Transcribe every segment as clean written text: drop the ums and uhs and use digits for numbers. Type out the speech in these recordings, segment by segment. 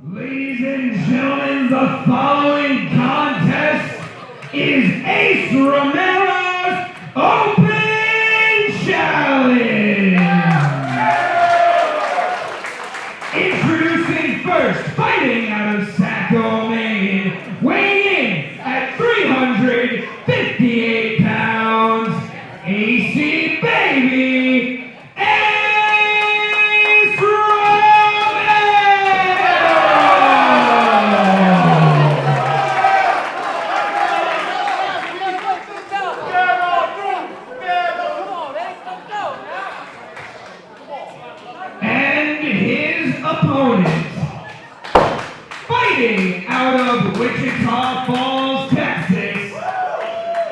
Ladies and gentlemen, the following contest is Ace Romero's Open Challenge. Introducing first, fighting out of Saco, Maine, weighing in at 358 pounds, Acey Baby, Ace Romero! And his opponent, fighting out of Wichita Falls, Texas,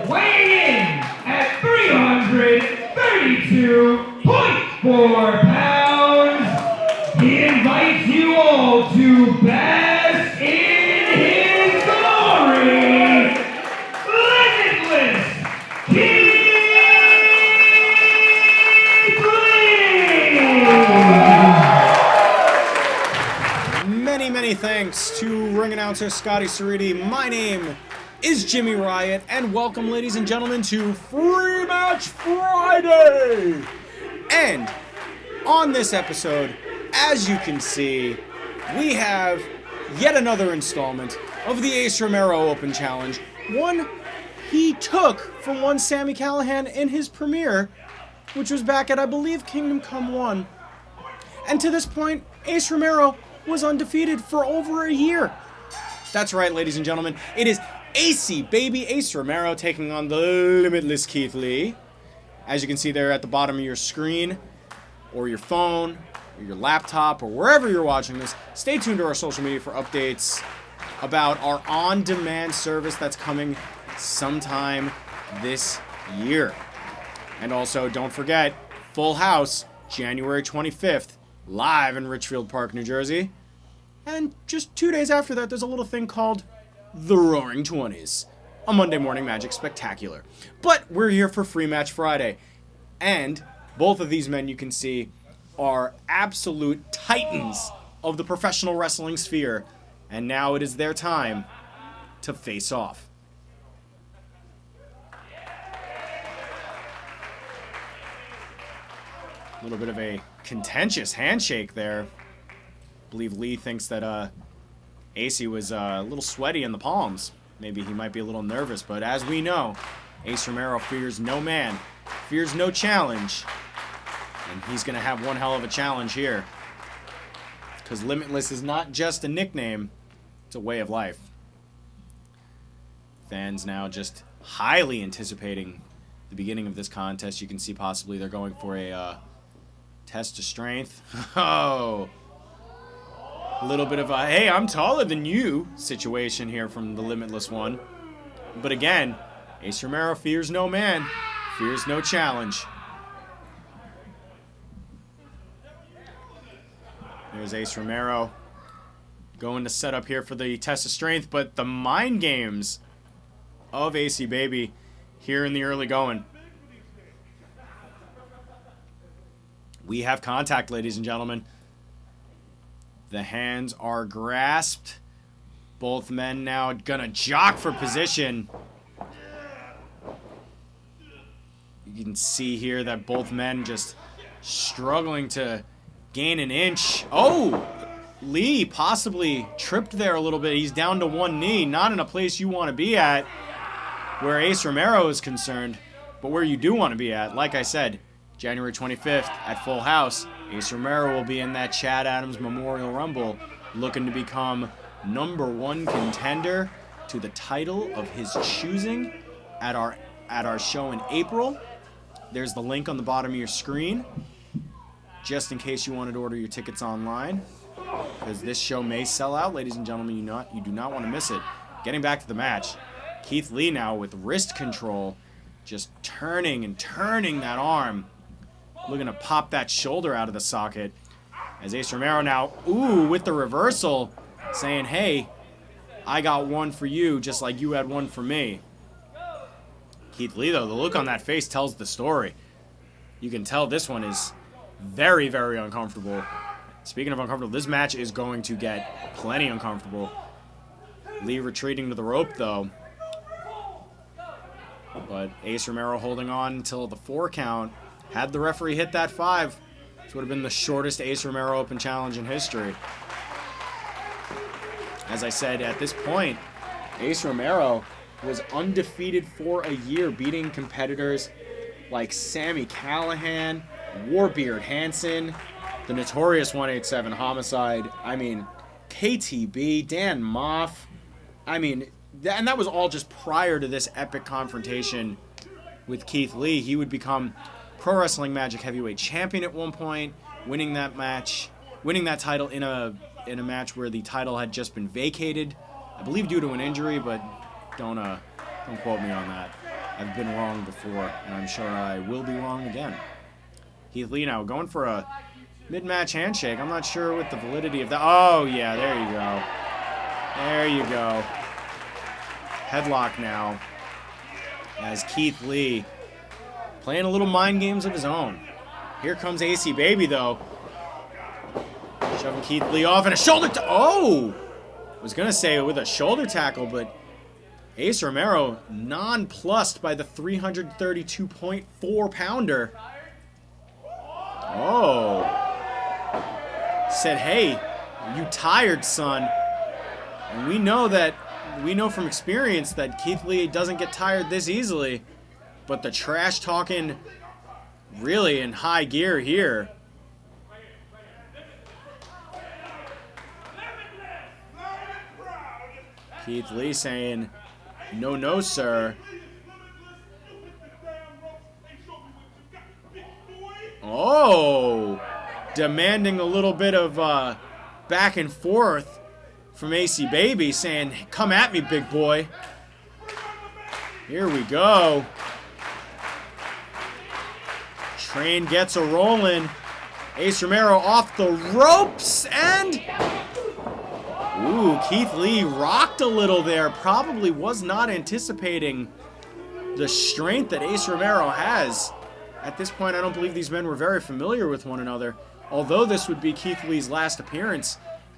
weighing in at 332.4 pounds, he invites you all to bask in his glory, Limitless Keith Lee! Many thanks to ring announcer Scotty Cerruti. My name is Jimmy Riot, and welcome, ladies and gentlemen, to Free Match Friday! And on this episode, as you can see, we have yet another installment of the Ace Romero Open Challenge. One he took from one Sami Callihan in his premiere, which was back at, I believe, Kingdom Come 1. And to this point, Ace Romero was undefeated for over a year. That's right, ladies and gentlemen. It is Acey Baby Ace Romero taking on the Limitless Keith Lee. As you can see there at the bottom of your screen, or your phone, or your laptop, or wherever you're watching this, stay tuned to our social media for updates about our on-demand service that's coming sometime this year. And also, don't forget, Full House, January 25th, live in Richfield Park, New Jersey. And just 2 days after that, there's a little thing called The Roaring 20s, a Monday Morning Magic Spectacular. But we're here for Free Match Friday. And both of these men, you can see, are absolute titans of the professional wrestling sphere. And now it is their time to face off. A little bit of a contentious handshake there. I believe Lee thinks that Acey was a little sweaty in the palms. Maybe he might be a little nervous, but as we know, Ace Romero fears no man, fears no challenge, and he's going to have one hell of a challenge here. Because Limitless is not just a nickname, it's a way of life. Fans now just highly anticipating the beginning of this contest. You can see possibly they're going for a test of strength. Oh, a little bit of a, hey, I'm taller than you situation here from the Limitless one. But again, Ace Romero fears no man, fears no challenge. There's Ace Romero going to set up here for the test of strength, but the mind games of Acey Baby here in the early going. We have contact, ladies and gentlemen. The hands are grasped. Both men now gonna jock for position. You can see here that both men just struggling to gain an inch. Oh, Lee possibly tripped there a little bit. He's down to one knee, not in a place you want to be at where Ace Romero is concerned, but where you do want to be at. Like I said, January 25th at Full House, Ace Romero will be in that Chad Adams Memorial Rumble, looking to become #1 contender to the title of his choosing at our show in April. There's the link on the bottom of your screen, just in case you wanted to order your tickets online, because this show may sell out, ladies and gentlemen. You do not want to miss it. Getting back to the match, Keith Lee now with wrist control, just turning and turning that arm, looking to pop that shoulder out of the socket. As Ace Romero now, with the reversal, saying, hey, I got one for you just like you had one for me. Keith Lee, though, the look on that face tells the story. You can tell this one is very, very uncomfortable. Speaking of uncomfortable, this match is going to get plenty uncomfortable. Lee retreating to the rope, though. But Ace Romero holding on until the 4 count. Had the referee hit that 5, this would have been the shortest Ace Romero Open Challenge in history. As I said, at this point, Ace Romero was undefeated for a year, beating competitors like Sami Callihan, Warbeard Hansen, the notorious 187 Homicide, I mean, KTB, Dan Moff, I mean, and that was all just prior to this epic confrontation with Keith Lee. He would become Pro Wrestling Magic Heavyweight Champion at one point, winning that title in a match where the title had just been vacated, I believe due to an injury, but don't quote me on that. I've been wrong before, and I'm sure I will be wrong again. Keith Lee now going for a mid-match handshake. I'm not sure with the validity of that. Oh, yeah, there you go. There you go. Headlock now. As Keith Lee playing a little mind games of his own. Here comes Acey Baby, though. Shoving Keith Lee off and a shoulder oh! I was going to say with a shoulder tackle, but Ace Romero nonplussed by the 332.4 pounder. Oh. Said, hey, you tired, son. And we know from experience that Keith Lee doesn't get tired this easily. But the trash talking really in high gear here. Keith Lee saying, no, sir. Oh, demanding a little bit of back and forth from Acey Baby, saying, come at me, big boy. Here we go. Train gets a rolling. Ace Romero off the ropes, and ooh, Keith Lee rocked a little there. Probably was not anticipating the strength that Ace Romero has. At this point, I don't believe these men were very familiar with one another. Although this would be Keith Lee's last appearance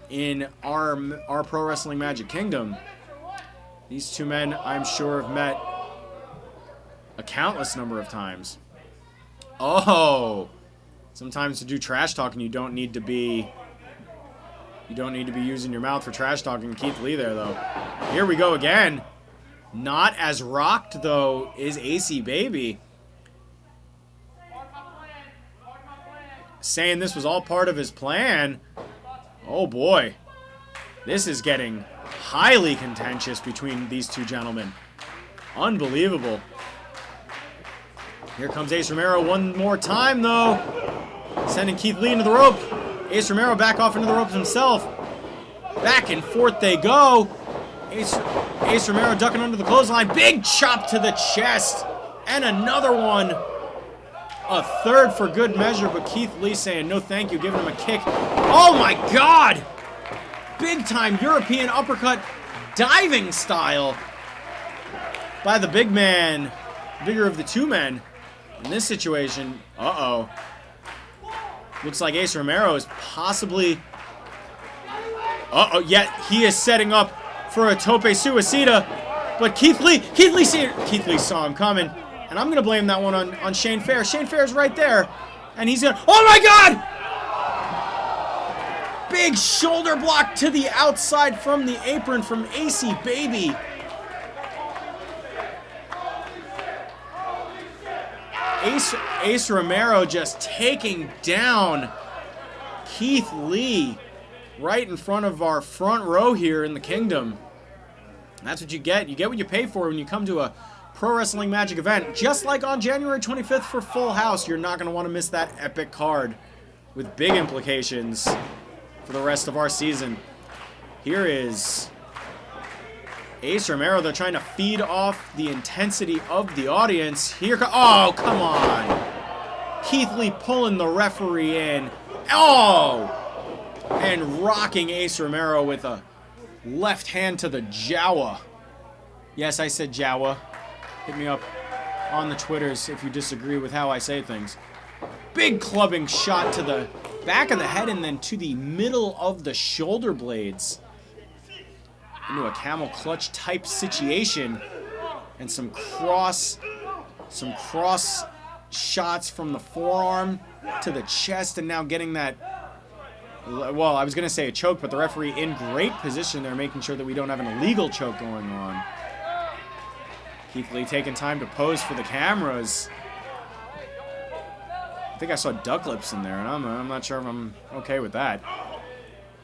in our Pro Wrestling Magic Kingdom, these two men, I'm sure, have met a countless number of times. Oh, sometimes to do trash talking, you don't need to be using your mouth for trash talking. Keith Lee there, though. Here we go again. Not as rocked, though, is Acey Baby. Saying this was all part of his plan. Oh, boy. This is getting highly contentious between these two gentlemen. Unbelievable. Here comes Ace Romero one more time, though. Sending Keith Lee into the rope. Ace Romero back off into the ropes himself. Back and forth they go. Ace Romero ducking under the clothesline. Big chop to the chest. And another one. A third for good measure, but Keith Lee saying no thank you, giving him a kick. Oh my God! Big time European uppercut diving style by the big man, bigger of the two men. In this situation, uh-oh. Looks like Ace Romero is possibly... Uh-oh, yet he is setting up for a tope suicida. But Keith Lee saw him coming. And I'm going to blame that one on Shane Fair. Shane Fair's right there. And he's going to... Oh, my God! Big shoulder block to the outside from the apron from Acey Baby. Ace Romero just taking down Keith Lee right in front of our front row here in the Kingdom. That's what you get. You get what you pay for when you come to a Pro Wrestling Magic event. Just like on January 25th for Full House, you're not going to want to miss that epic card with big implications for the rest of our season. Here is Ace Romero. They're trying to feed off the intensity of the audience. Oh, come on. Keith Lee pulling the referee in. Oh! And rocking Ace Romero with a left hand to the Jawa. Yes, I said Jawa. Hit me up on the Twitters if you disagree with how I say things. Big clubbing shot to the back of the head and then to the middle of the shoulder blades. Into a camel clutch type situation. And some cross shots from the forearm to the chest, and now getting that, well, I was going to say a choke, but the referee in great position there, making sure that we don't have an illegal choke going on. Keith Lee taking time to pose for the cameras. I think I saw duck lips in there, and I'm not sure if I'm okay with that.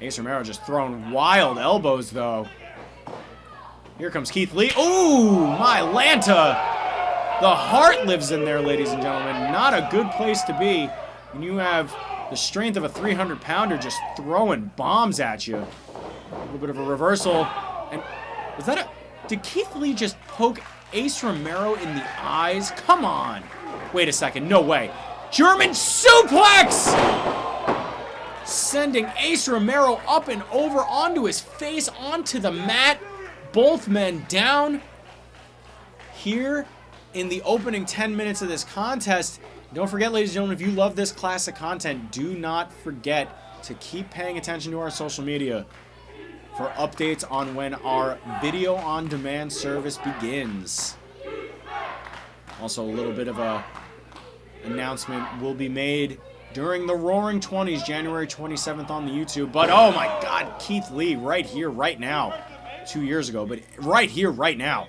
Ace Romero just throwing wild elbows, though. Here comes Keith Lee. Ooh, my Lanta! The heart lives in there, ladies and gentlemen. Not a good place to be when you have the strength of a 300-pounder just throwing bombs at you. A little bit of a reversal. And was that a... Did Keith Lee just poke Ace Romero in the eyes? Come on. Wait a second. No way. German suplex! Sending Ace Romero up and over onto his face, onto the mat. Both men down. Here in the opening 10 minutes of this contest. Don't forget, ladies and gentlemen, if you love this classic content, do not forget to keep paying attention to our social media for updates on when our video on demand service begins. Also, a little bit of a announcement will be made during the Roaring 20s, January 27th on the YouTube. But oh my God, Keith Lee right here, right now. 2 years ago, but right here, right now.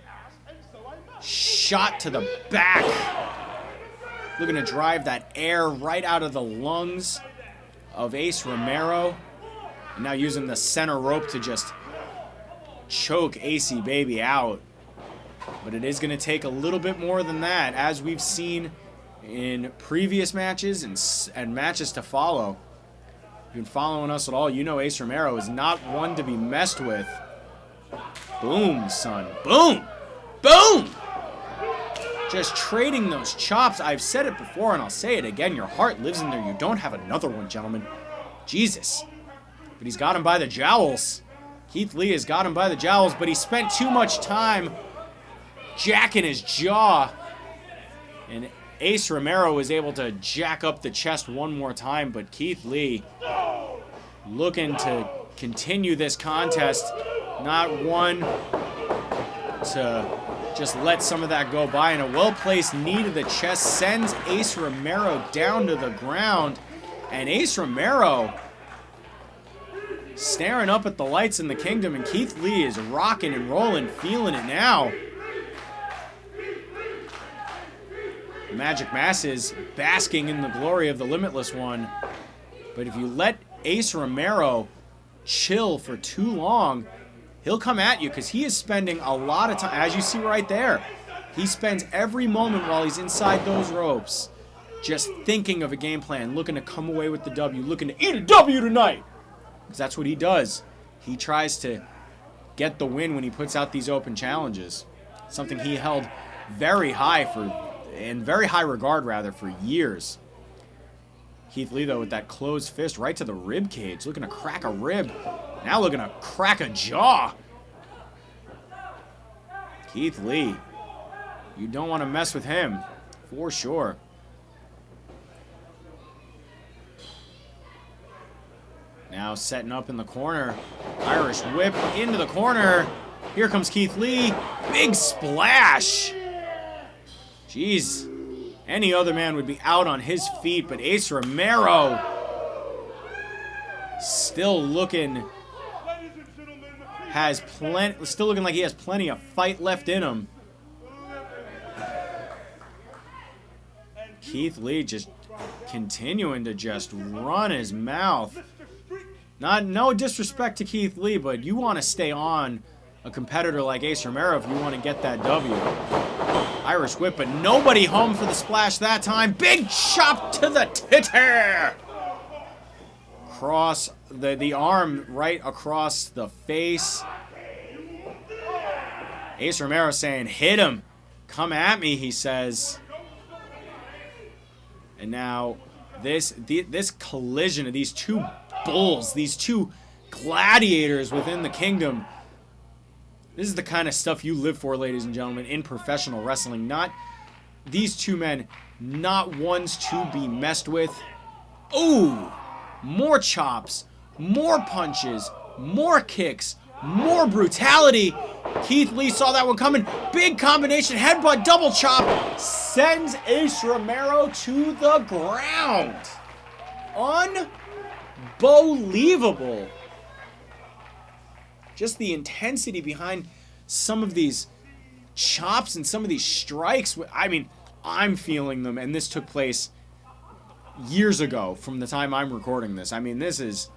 Shot to the back. Looking to drive that air right out of the lungs of Ace Romero. And now using the center rope to just choke Acey Baby out. But it is going to take a little bit more than that, as we've seen in previous matches and matches to follow. If you've been following us at all, you know Ace Romero is not one to be messed with. Boom, son. Boom! Boom! Just trading those chops. I've said it before and I'll say it again. Your heart lives in there. You don't have another one, gentlemen. Jesus. But he's got him by the jowls. Keith Lee has got him by the jowls, but he spent too much time jacking his jaw. And Ace Romero was able to jack up the chest one more time, but Keith Lee looking to continue this contest. Not one to just let some of that go by. And a well-placed knee to the chest sends Ace Romero down to the ground. And Ace Romero staring up at the lights in the kingdom. And Keith Lee is rocking and rolling, feeling it now. The Magic Mass is basking in the glory of the Limitless One. But if you let Ace Romero chill for too long, he'll come at you, because he is spending a lot of time, as you see right there. He spends every moment while he's inside those ropes just thinking of a game plan, looking to come away with the W, looking to eat a W tonight. Because that's what he does. He tries to get the win when he puts out these open challenges. Something he held very high in very high regard, rather, for years. Keith Lee, though, with that closed fist right to the rib cage, looking to crack a rib. Now looking to crack a jaw. Keith Lee, you don't want to mess with him, for sure. Now setting up in the corner. Irish whip into the corner. Here comes Keith Lee. Big splash. Jeez. Any other man would be out on his feet, but Ace Romero still looking like he has plenty of fight left in him. Keith Lee just continuing to just run his mouth. No disrespect to Keith Lee, but you want to stay on a competitor like Ace Romero if you want to get that W. Irish whip, but nobody home for the splash that time. Big chop to the titty. Cross the arm right across the face. Ace Romero saying, hit him. Come at me, he says. And now this collision of these two bulls, these two gladiators within the kingdom. This is the kind of stuff you live for, ladies and gentlemen, in professional wrestling. Not these two men, not ones to be messed with. Ooh, more chops, more punches, more kicks, more brutality. Keith Lee saw that one coming. Big combination, headbutt, double chop. Sends Ace Romero to the ground. Unbelievable. Just the intensity behind some of these chops and some of these strikes. I mean, I'm feeling them, and this took place years ago from the time I'm recording this. I mean, this is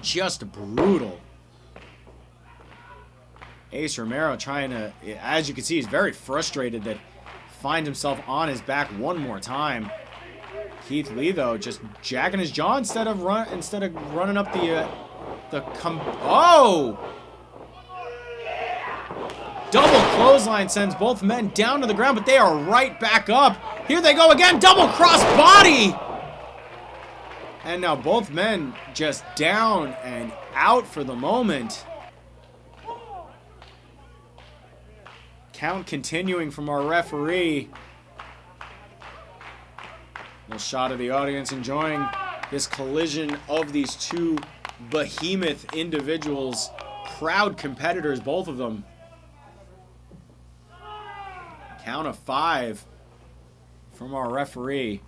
just brutal. Ace Romero trying to, as you can see, he's very frustrated that finds himself on his back one more time. Keith Lee, though, just jacking his jaw instead of running up oh! Double clothesline sends both men down to the ground, but they are right back up. Here they go again, double cross body! And now both men just down and out for the moment. Count continuing from our referee. Little shot of the audience enjoying this collision of these two behemoth individuals. Proud competitors, both of them. Count of 5 from our referee.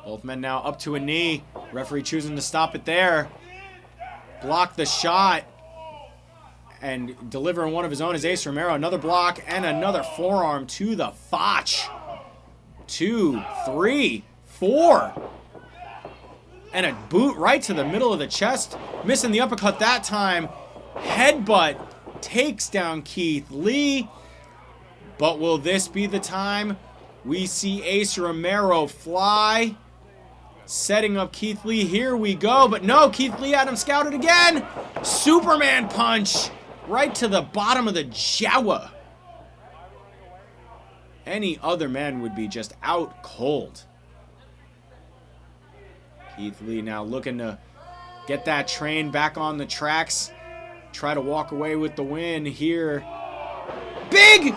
Both men now up to a knee. Referee choosing to stop it there. Block the shot. And delivering one of his own is Ace Romero. Another block and another forearm to the fotch. 2, 3, 4. And a boot right to the middle of the chest. Missing the uppercut that time. Headbutt takes down Keith Lee. But will this be the time we see Ace Romero fly? Setting up Keith Lee. Here we go. But no, Keith Lee had him scouted again. Superman punch. Right to the bottom of the jaw. Any other man would be just out cold. Keith Lee now looking to get that train back on the tracks. Try to walk away with the win here. Big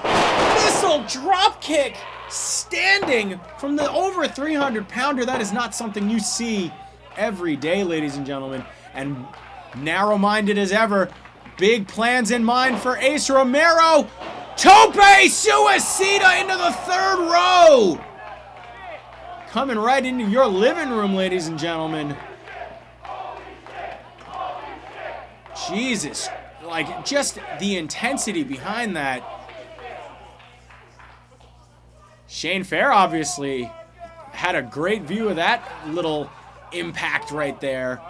missile drop kick. Standing from the over 300 pounder. That is not something you see every day, ladies and gentlemen. And narrow-minded as ever. Big plans in mind for Ace Romero. Tope Suicida into the 3rd row. Coming right into your living room, ladies and gentlemen. Jesus. Like, just the intensity behind that. Shane Fair obviously had a great view of that little impact right there.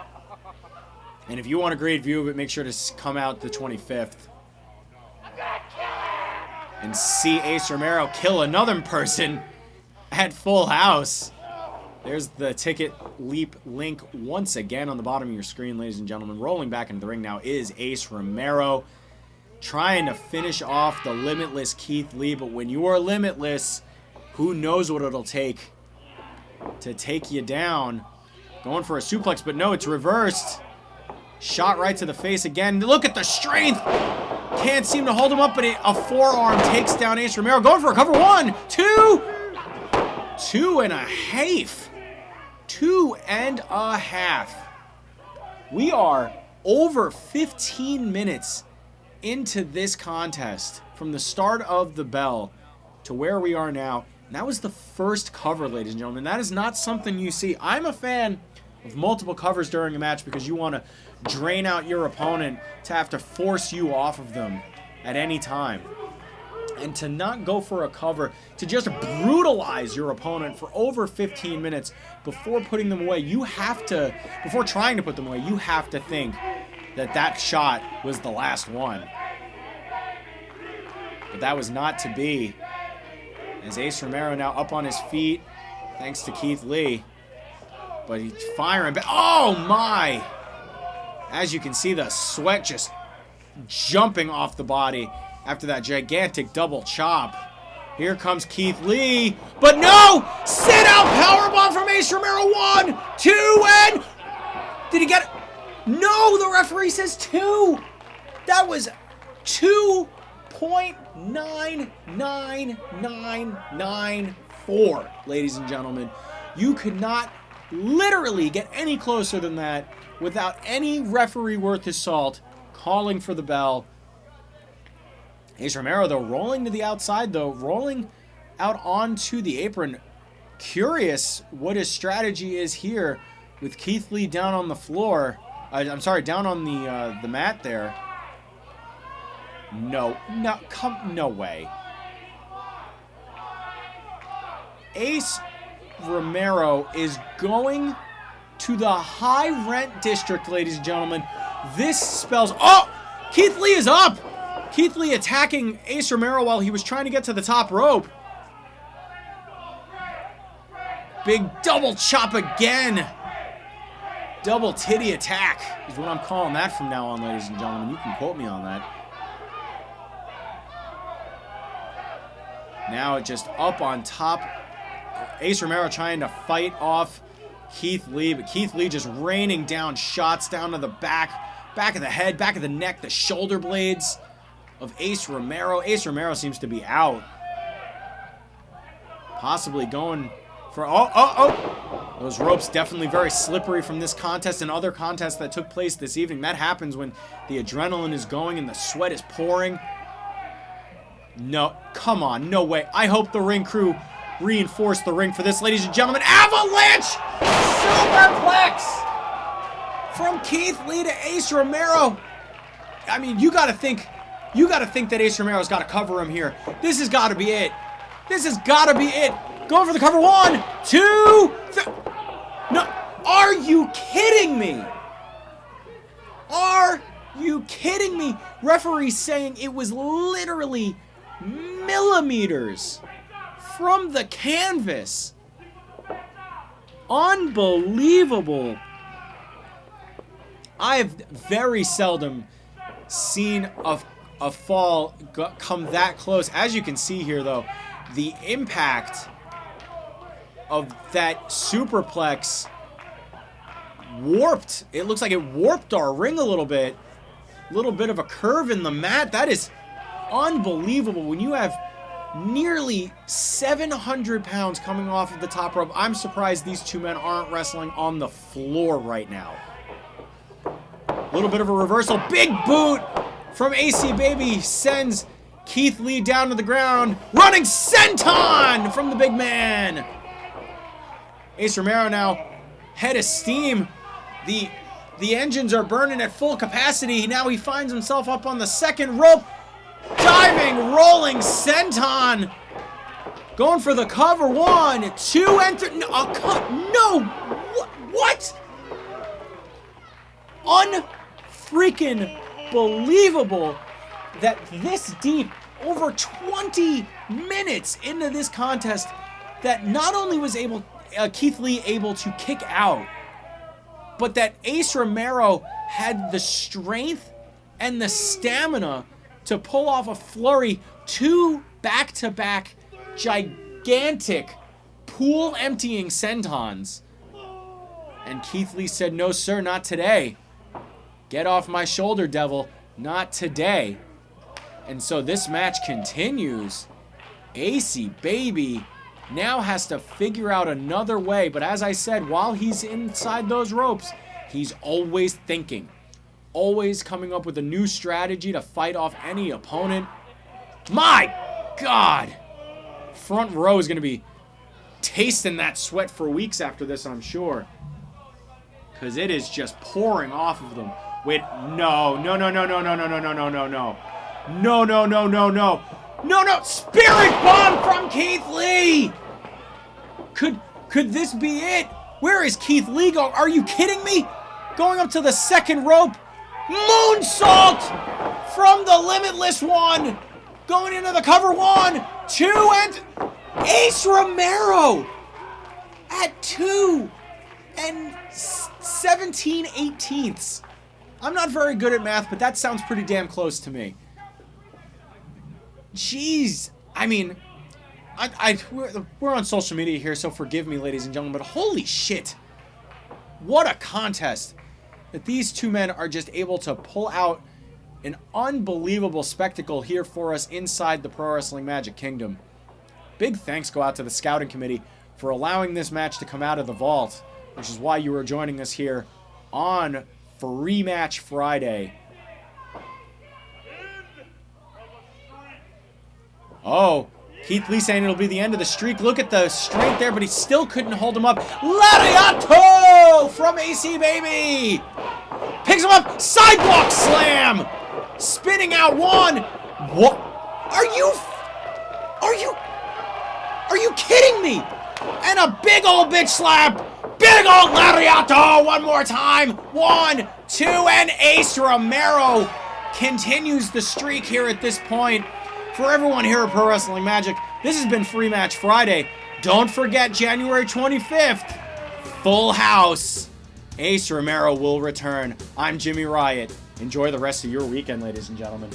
And if you want a great view of it, make sure to come out the 25th. And see Ace Romero kill another person at Full House. There's the ticket leap link once again on the bottom of your screen, ladies and gentlemen. Rolling back into the ring now is Ace Romero. Trying to finish off the Limitless Keith Lee. But when you are limitless, who knows what it'll take to take you down. Going for a suplex, but no, it's reversed. Shot right to the face again. Look at the strength. Can't seem to hold him up, but a forearm takes down Ace Romero. Going for a cover. 1, 2. 2.5. 2.5. We are over 15 minutes into this contest from the start of the bell to where we are now. And that was the first cover, ladies and gentlemen. That is not something you see. I'm a fan of multiple covers during a match because you want to drain out your opponent to have to force you off of them at any time. And to not go for a cover, to just brutalize your opponent for over 15 minutes before putting them away, you have to, before trying to put them away, you have to think that that shot was the last one. But that was not to be. As Ace Romero now up on his feet, thanks to Keith Lee. But he's firing back. Oh my! As you can see, the sweat just jumping off the body after that gigantic double chop. Here comes Keith Lee. But no! Sit out powerbomb from Ace Romero. 1, 2, and... Did he get it? No, the referee says 2. That was 2.99994, ladies and gentlemen. You could not literally get any closer than that without any referee worth his salt calling for the bell. Ace Romero, though, rolling to the outside, though, rolling out onto the apron. Curious what his strategy is here with Keith Lee down on the floor. I'm sorry, down on the mat there. No way. Ace Romero is going to the high rent district, ladies and gentlemen. This spells... Oh! Keith Lee is up! Keith Lee attacking Ace Romero while he was trying to get to the top rope. Big double chop again. Double titty attack is what I'm calling that from now on, ladies and gentlemen. You can quote me on that. Now just up on top. Ace Romero trying to fight off Keith Lee, but Keith Lee just raining down shots down to the back of the head, back of the neck, the shoulder blades of Ace Romero. Ace Romero seems to be out. Possibly going for... Oh! Those ropes definitely very slippery from this contest and other contests that took place this evening. That happens when the adrenaline is going and the sweat is pouring. No, come on, no way. I hope the ring crew reinforced the ring for this, ladies and gentlemen. Avalanche Superplex from Keith Lee to Ace Romero. I mean, you gotta think that Ace Romero's gotta cover him here. This has gotta be it. This has gotta be it. Going for the cover. 1, 2, 3. No, are you kidding me? Are you kidding me? Referee saying it was literally millimeters from the canvas. Unbelievable. I have very seldom seen a fall come that close. As you can see here, though, the impact of that superplex warped. It looks like it warped our ring a little bit. Little bit of a curve in the mat. That is unbelievable. When you have nearly 700 pounds coming off of the top rope, I'm surprised these two men aren't wrestling on the floor right now. A little bit of a reversal. Big boot from Acey Baby sends Keith Lee down to the ground. Running senton from the big man. Ace Romero now head of steam. The engines are burning at full capacity. Now he finds himself up on the second rope. Diving, rolling senton. Going for the cover. 1, 2, enter. No. What? Unfreaking believable that this deep, over 20 minutes into this contest, that not only was Keith Lee able to kick out, but that Ace Romero had the strength and the stamina to pull off a flurry, 2 back-to-back gigantic pool emptying sentons. And Keith Lee said, "No, sir, not today. Get off my shoulder, devil. Not today." And so this match continues. Acey Baby now has to figure out another way. But as I said, while he's inside those ropes, he's always thinking. Always coming up with a new strategy to fight off any opponent. My God! Front row is going to be tasting that sweat for weeks after this, I'm sure. Because it is just pouring off of them. Wait, no. No, Spirit Bomb from Keith Lee! Could this be it? Where is Keith Lee going? Are you kidding me? Going up to the second rope. Moonsault from the Limitless one. Going into the cover. 1, 2, and Ace Romero at 2 and 17/18. I'm not very good at math, but that sounds pretty damn close to me. Jeez. I mean, we're on social media here, so forgive me, ladies and gentlemen, but holy shit. What a contest that these two men are just able to pull out an unbelievable spectacle here for us inside the Pro Wrestling Magic Kingdom. Big thanks go out to the scouting committee for allowing this match to come out of the vault which is why you are joining us here on Free Match Friday. Oh, Keith Lee saying it'll be the end of the streak. Look at the strength there, but he still couldn't hold him up. Lariato from Acey Baby. Picks him up. Sidewalk slam. Spinning out one. What? Are you kidding me? And a big old bitch slap. Big old Lariato one more time. 1, 2, and Ace Romero continues the streak here at this point. For everyone here at Pro Wrestling Magic, this has been Free Match Friday. Don't forget January 25th, Full House. Ace Romero will return. I'm Jimmy Riot. Enjoy the rest of your weekend, ladies and gentlemen.